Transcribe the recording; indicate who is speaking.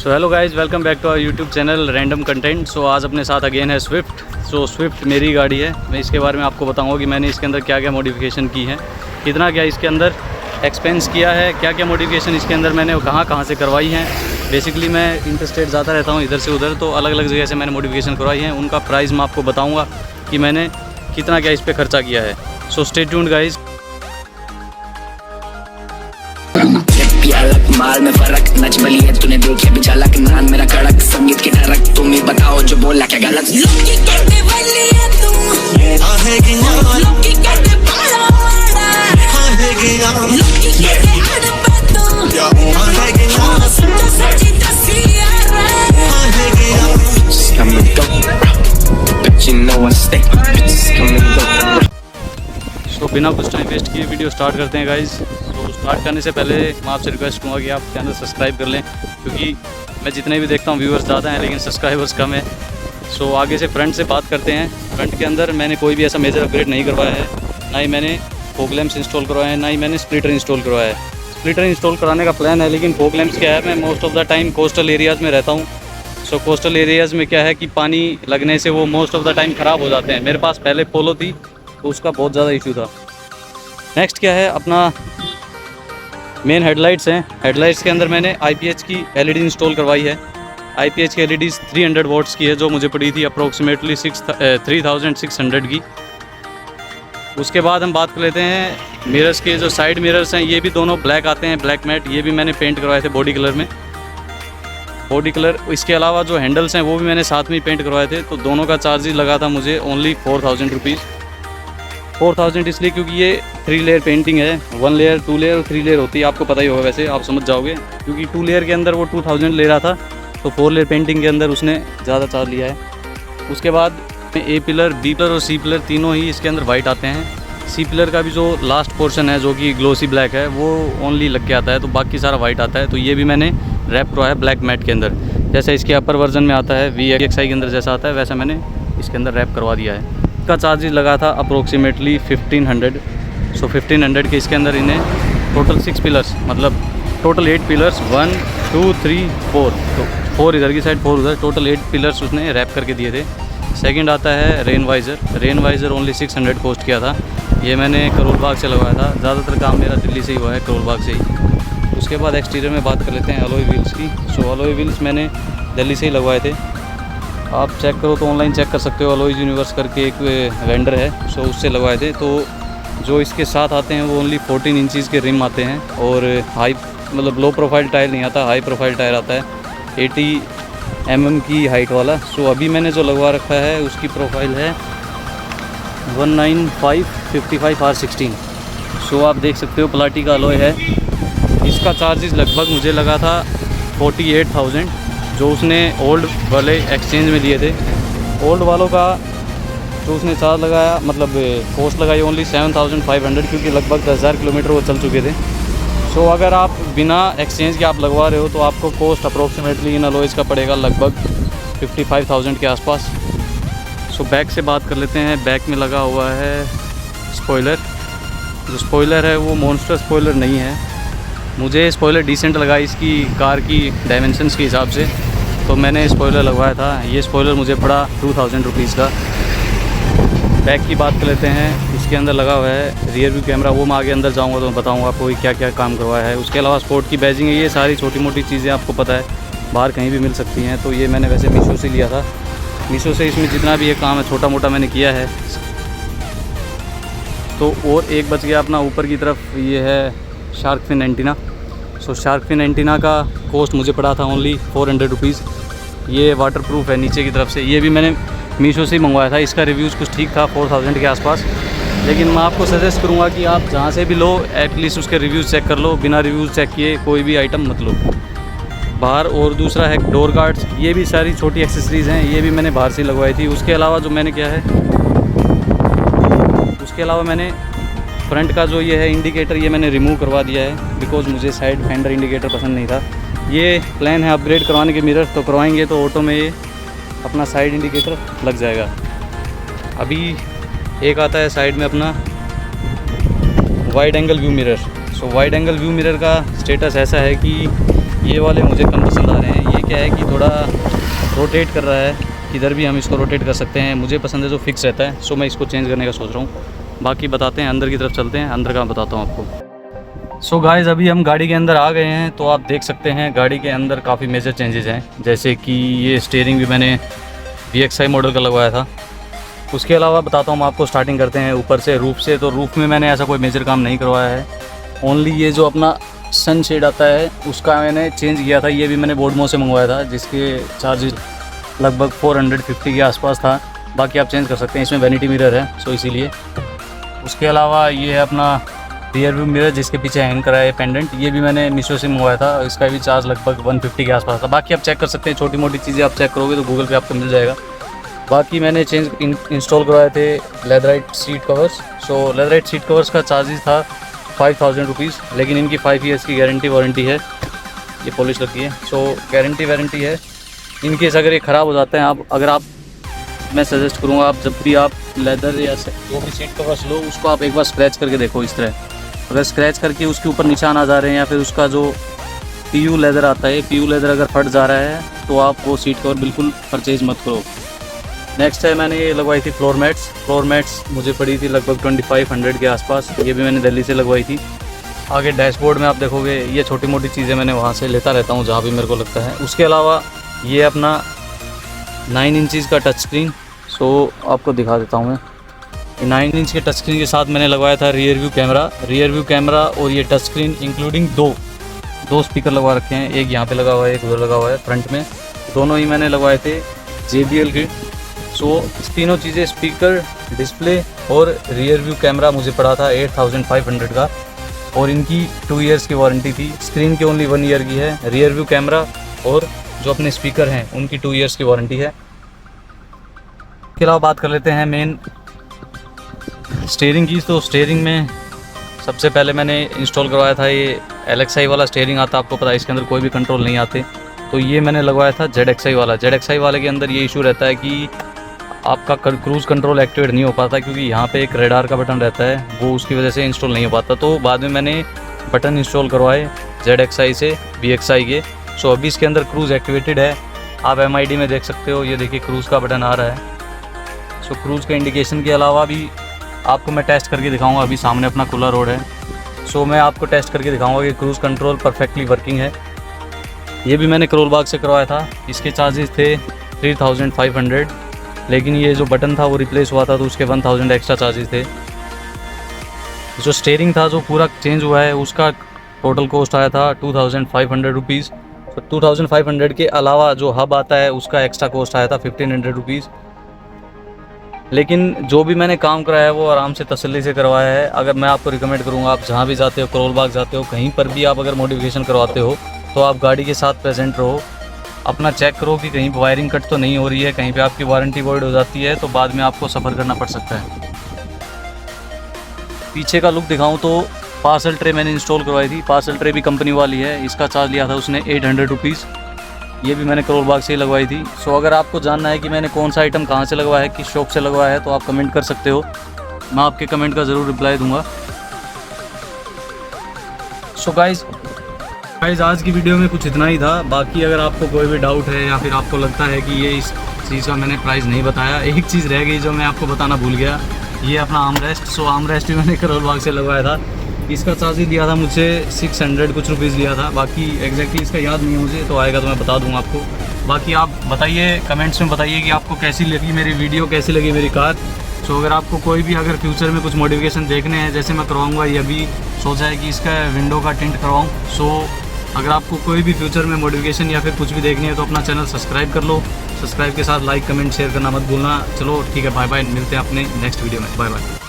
Speaker 1: So hello guys, welcome back to our YouTube channel random content. So आज अपने साथ again है Swift. सो Swift मेरी गाड़ी है। मैं इसके बारे में आपको बताऊंगा कि मैंने इसके अंदर क्या क्या मॉडिफिकेशन की है, कितना क्या इसके अंदर एक्सपेंस किया है, क्या क्या मॉडिफिकेशन इसके अंदर मैंने कहाँ से करवाई हैं। बेसिकली मैं इंटरस्टेट जाता रहता हूँ इधर से उधर, तो अलग अलग जगह से मैंने मॉडिफिकेशन करवाई है। उनका प्राइस मैं आपको बताऊँगा कि मैंने कितना क्या इस पर खर्चा किया है। So stay tuned guys.
Speaker 2: माल में फर्क नच बली है तूने देखे भी झलक नान मेरा कड़क संगीत की ठरक तुम ही बताओ जो बोला क्या गलत लोकी कहते वाली है तू आहेगी लोकी कहते बाला आहेगी लोकी कहते अड़पा तू आहेगी सच्चा सच्ची दसिया आहेगी come and go but you know I stay come and go।
Speaker 1: सो बिना कुछ टाइम वेस्ट किए वीडियो स्टार्ट करते हैं गाइज़। तो स्टार्ट करने से पहले मैं आपसे रिक्वेस्ट करूँगा कि आप चैनल सब्सक्राइब कर लें, क्योंकि मैं जितने भी देखता हूँ व्यूअर्स ज़्यादा हैं लेकिन सब्सक्राइबर्स कम है। सो आगे से फ्रंट से बात करते हैं। फ्रंट के अंदर मैंने कोई भी ऐसा मेजर अपग्रेड नहीं करवाया है, ना ही मैंने फॉग लैंप्स इंस्टॉल करवाए हैं, ना ही मैंने स्प्लिटर इंस्टॉल करवाया है। स्प्लिटर इंस्टॉल कराने का प्लान है, लेकिन फॉग लैंप्स क्या है, मैं most of the time coastal areas में रहता हूँ। सो कोस्टल एरियाज़ में क्या है कि पानी लगने से वो मोस्ट ऑफ द टाइम ख़राब हो जाते हैं। मेरे पास पहले पोलो थी तो उसका बहुत ज़्यादा इशू था। नेक्स्ट क्या है, अपना मेन हेडलाइट्स हैं। हेडलाइट्स के अंदर मैंने IPH की LED इंस्टॉल करवाई है। IPH की LEDs 300 वॉट्स की है, जो मुझे पड़ी थी अप्रोक्सीमेटली 3600 की। उसके बाद हम बात कर लेते हैं मिरर्स के। जो साइड मिरर्स हैं ये भी दोनों ब्लैक आते हैं, ब्लैक मैट। ये भी मैंने पेंट करवाए थे बॉडी कलर में, बॉडी कलर। इसके अलावा जो हैंडल्स हैं वो भी मैंने साथ में पेंट करवाए थे। तो दोनों का चार्जेस लगा था मुझे ओनली 4000 रुपीज़। 4000 इसलिए क्योंकि ये 3 लेयर पेंटिंग है। 1 लेयर, 2 लेयर और 3 लेयर होती है, आपको पता ही होगा, वैसे आप समझ जाओगे। क्योंकि 2 लेयर के अंदर वो 2000 ले रहा था, तो 4 लेयर पेंटिंग के अंदर उसने ज़्यादा चार्ज लिया है। उसके बाद A पिलर, B पिलर और C पिलर तीनों ही इसके अंदर वाइट आते हैं। C पिलर का भी जो लास्ट पोर्शन है जो कि ग्लोसी ब्लैक है वो ओनली लग के आता है, तो बाकी सारा वाइट आता है। तो ये भी मैंने रैप करवाया है ब्लैक मैट के अंदर। जैसे इसके अपर वर्जन में आता है VXI के अंदर जैसा आता है, वैसा मैंने इसके अंदर रैप करवा दिया है। का चार्जेस लगा था अप्रोक्सीमेटली 1500। सो 1500 के इसके अंदर इन्हें टोटल 6 पिलर्स, मतलब टोटल 8 पिलर्स, 1 2 3 4, तो 4 इधर की साइड 4 उधर, टोटल 8 पिलर्स उसने रैप करके दिए थे। सेकंड आता है रेन वाइज़र ओनली 600 कॉस्ट किया था। ये मैंने करोल बाग से लगवाया था। ज़्यादातर काम मेरा दिल्ली से ही हुआ है, करोल बाग से ही। उसके बाद एक्सटीरियर में बात कर लेते हैं अलॉय व्हील्स की। सो अलॉय व्हील्स मैंने दिल्ली से ही लगवाए थे। आप चेक करो तो ऑनलाइन चेक कर सकते हो, अलॉयज़ यूनिवर्स करके एक वेंडर है, सो उससे लगवाए थे। तो जो इसके साथ आते हैं वो ओनली 14 इंचज़ के रिम आते हैं, और हाई मतलब लो प्रोफाइल टायर नहीं आता, हाई प्रोफाइल टायर आता है 80 mm की हाइट वाला। सो अभी मैंने जो लगवा रखा है उसकी प्रोफाइल है 195/55 R16। सो आप देख सकते हो प्लाटी का अलॉय है। इसका चार्जेस लगभग मुझे लगा था 48,000, जो उसने ओल्ड वाले एक्सचेंज में लिए थे। ओल्ड वालों का जो उसने चार्ज लगाया, मतलब कॉस्ट लगाई ओनली 7500, क्योंकि लगभग 10,000 किलोमीटर वो चल चुके थे। सो अगर आप बिना एक्सचेंज के आप लगवा रहे हो तो आपको कॉस्ट अप्रोक्सीमेटली इन अलॉयज़ का पड़ेगा लगभग 55,000 के आसपास। सो बैक से बात कर लेते हैं। बैक में लगा हुआ है स्पॉइलर। जो स्पॉइलर है वो मॉन्स्टर स्पॉइलर नहीं है, मुझे स्पॉइलर डिसेंट लगा इसकी कार की डायमेंशंस के हिसाब से, तो मैंने स्पॉइलर लगवाया था। ये स्पॉइलर मुझे पड़ा 2000 रुपीज़ का। बैक की बात कर लेते हैं। इसके अंदर लगा हुआ है रियर व्यू कैमरा, वो मैं आगे अंदर जाऊंगा तो मैं बताऊंगा आपको क्या क्या काम करवाया है। उसके अलावा स्पोर्ट की बैजिंग है। ये सारी छोटी मोटी चीज़ें आपको पता है बाहर कहीं भी मिल सकती हैं, तो ये मैंने वैसे मीशो से लिया था। मीशो से इसमें जितना भी ये काम है छोटा मोटा मैंने किया है। तो और एक बच गया अपना ऊपर की तरफ, ये है शार्क फिन एंटीना। सो शार्क फिन एंटीना का कॉस्ट मुझे पड़ा था ओनली 400 रुपीज़। ये वाटरप्रूफ है नीचे की तरफ से। ये भी मैंने मीशो से ही मंगवाया था। इसका रिव्यूज़ कुछ ठीक था 4000 के आसपास, लेकिन मैं आपको सजेस्ट करूँगा कि आप जहाँ से भी लो एटलीस्ट उसके रिव्यूज़ चेक कर लो। बिना रिव्यूज़ चेक किए कोई भी आइटम मत लो बाहर। और दूसरा है डोर गार्ड्स। ये भी सारी छोटी एक्सेसरीज़ हैं, ये भी मैंने बाहर से लगवाई थी। उसके अलावा जो मैंने क्या है, उसके अलावा मैंने फ्रंट का जो ये है इंडिकेटर, ये मैंने रिमूव करवा दिया है, बिकॉज़ मुझे साइड फेंडर इंडिकेटर पसंद नहीं था। ये प्लान है अपग्रेड करवाने के मिरर, तो करवाएंगे तो ऑटो में ये अपना साइड इंडिकेटर लग जाएगा। अभी एक आता है साइड में अपना वाइड एंगल व्यू मिरर। सो वाइड एंगल व्यू मिरर का स्टेटस ऐसा है कि ये वाले मुझे कम पसंद आ रहे हैं। ये क्या है रोटेट कर रहा है, किधर भी हम इसको रोटेट कर सकते हैं। मुझे पसंद है जो फिक्स रहता है, सो मैं इसको चेंज करने का सोच रहा हूँ। बाकी बताते हैं, अंदर की तरफ चलते हैं, अंदर का बताता हूँ आपको। सो गाइस अभी हम गाड़ी के अंदर आ गए हैं, तो आप देख सकते हैं गाड़ी के अंदर काफ़ी मेजर चेंजेस हैं। जैसे कि ये स्टीयरिंग भी मैंने VXI मॉडल का लगवाया था। उसके अलावा बताता हूँ आपको, स्टार्टिंग करते हैं ऊपर से, रूफ से। तो रूफ में मैंने ऐसा कोई मेजर काम नहीं करवाया है, ओनली ये जो अपना सन शेड आता है उसका मैंने चेंज किया था। ये भी मैंने बोडमो से मंगवाया था, जिसके चार्जेस लगभग 450 के आसपास था। बाकी आप चेंज कर सकते हैं, इसमें वैनिटी मिरर है, सो इसीलिए। उसके अलावा ये है अपना रियर व्यू मिरर, जिसके पीछे हैंग करा है पेंडेंट। ये भी मैंने मीशो से मंगवाया था, इसका भी चार्ज लगभग 150 के आसपास था। बाकी आप चेक कर सकते हैं, छोटी मोटी चीज़ें आप चेक करोगे तो गूगल पे आपको मिल जाएगा। बाकी मैंने इंस्टॉल करवाए थे लेदराइट सीट कवर्स। सो लेदराइट सीट कवर्स का चार्जेस था 5000 रुपीज़, लेकिन इनकी 5 ईयर्स की गारंटी वारंटी है। ये पॉलिश लगी है, सो गारंटी वारंटी है। इनकेस अगर ये ख़राब हो जाते हैं, मैं सजेस्ट करूँगा, आप जब भी आप लेदर या जो भी सीट कवर्स लो, उसको आप एक बार स्क्रैच करके देखो इस तरह। अगर स्क्रैच करके उसके ऊपर निशान आ जा रहे हैं, या फिर उसका जो PU लेदर आता है, PU लेदर अगर फट जा रहा है, तो आप वो सीट कवर बिल्कुल परचेज मत करो। नेक्स्ट है, मैंने ये लगवाई थी फ्लोर मैट्स मुझे पड़ी थी लगभग 2500 के आसपास। ये भी मैंने दिल्ली से लगवाई थी। आगे डैशबोर्ड में आप देखोगे, ये छोटी मोटी चीज़ें मैंने वहाँ से लेता रहता हूँ जहाँ भी मेरे को लगता है। उसके अलावा ये अपना 9 इंचज़ का टच स्क्रीन, सो आपको दिखा देता हूँ मैं। 9 इंच के टच स्क्रीन के साथ मैंने लगवाया था रियर व्यू कैमरा और ये टच स्क्रीन इंक्लूडिंग दो स्पीकर लगवा रखे हैं। एक यहाँ पे लगा हुआ है, एक उधर लगा हुआ है फ्रंट में। दोनों ही मैंने लगवाए थे JBL के। सो तीनों चीज़ें, स्पीकर, डिस्प्ले और रियर व्यू कैमरा, मुझे पड़ा था 8500 का, और इनकी 2 ईयर्स की वारंटी थी। स्क्रीन की ओनली 1 ईयर की है, रियर व्यू कैमरा और जो अपने स्पीकर हैं उनकी 2 ईयर्स की वारंटी है। इसके अलावा बात कर लेते हैं मेन स्टीयरिंग की। तो स्टीयरिंग में सबसे पहले मैंने इंस्टॉल करवाया था ये LXI वाला स्टीयरिंग आता है, आपको पता है इसके अंदर कोई भी कंट्रोल नहीं आते। तो ये मैंने लगवाया था ZXI वाला। ZXI वाले के अंदर ये इशू रहता है कि आपका क्रूज़ कंट्रोल एक्टिवेट नहीं हो पाता, क्योंकि यहाँ पे एक रेडार का बटन रहता है, वो उसकी वजह से इंस्टॉल नहीं हो पाता। तो बाद में मैंने बटन इंस्टॉल करवाए ZXI से VXI के। सो अभी इसके अंदर क्रूज़ एक्टिवेटेड है, आप MID में देख सकते हो। ये देखिए क्रूज़ का बटन आ रहा है। सो क्रूज़ के इंडिकेशन के अलावा भी आपको मैं टेस्ट करके दिखाऊंगा। अभी सामने अपना खुला रोड है, सो मैं आपको टेस्ट करके दिखाऊंगा कि क्रूज़ कंट्रोल परफेक्टली वर्किंग है। ये भी मैंने करोल बाग से करवाया था। इसके चार्जेस थे 3500, लेकिन ये जो बटन था वो रिप्लेस हुआ था, तो उसके 1000 एक्स्ट्रा चार्जेस थे। जो स्टीयरिंग था जो पूरा चेंज हुआ है, उसका टोटल कॉस्ट आया था 2500 रुपीज़। तो 2500 के अलावा जो हब आता है उसका एक्स्ट्रा कॉस्ट आया था 1500 रुपीज़। लेकिन जो भी मैंने काम कराया है वो आराम से तसल्ली से करवाया है। अगर मैं आपको रिकमेंड करूँगा, आप जहाँ भी जाते हो, करोल बाग जाते हो, कहीं पर भी आप अगर मॉडिफिकेशन करवाते हो, तो आप गाड़ी के साथ प्रेजेंट रहो, अपना चेक करो कि कहीं वायरिंग कट तो नहीं हो रही है, कहीं पे आपकी वारंटी वॉइड हो जाती है तो बाद में आपको सफ़र करना पड़ सकता है। पीछे का लुक दिखाऊं तो पार्सल ट्रे मैंने इंस्टॉल करवाई थी। पार्सल ट्रे भी कंपनी वाली है, इसका चार्ज लिया था उसने 800 रुपीज़। ये भी मैंने करोल बाग से ही लगवाई थी। सो अगर आपको जानना है कि मैंने कौन सा आइटम कहाँ से लगवाया है, किस शॉप से लगवाया है, तो आप कमेंट कर सकते हो, मैं आपके कमेंट का ज़रूर रिप्लाई दूँगा। सो गाइज़ आज की वीडियो में कुछ इतना ही था। बाकी अगर आपको कोई भी डाउट है या फिर आपको लगता है कि ये इस चीज़ का मैंने प्राइस नहीं बताया, एक चीज़ रह गई जो मैं आपको बताना भूल गया, ये अपना आर्मरेस्ट। सो आर्मरेस्ट भी मैंने करोल बाग से लगवाया था। इसका चार्ज ही दिया था मुझे 600 कुछ रुपीज़ लिया था। बाकी एग्जैक्टली इसका याद नहीं है मुझे, तो आएगा तो मैं बता दूँगा आपको। बाकी आप बताइए, कमेंट्स में बताइए कि आपको कैसी लगी मेरी वीडियो, कैसी लगी मेरी कार। सो अगर आपको कोई भी अगर फ्यूचर में कुछ मॉडिफिकेशन देखने हैं, जैसे मैं करवाऊँगा, ये अभी सोचा है कि इसका विंडो का टिंट करवाऊँ। सो अगर आपको कोई भी फ्यूचर में मॉडिफिकेशन या फिर कुछ भी देखनी है तो अपना चैनल सब्सक्राइब कर लो। सब्सक्राइब के साथ लाइक कमेंट शेयर करना मत भूलना। चलो ठीक है, बाय बाय, मिलते हैं अपने नेक्स्ट वीडियो में। Bye bye.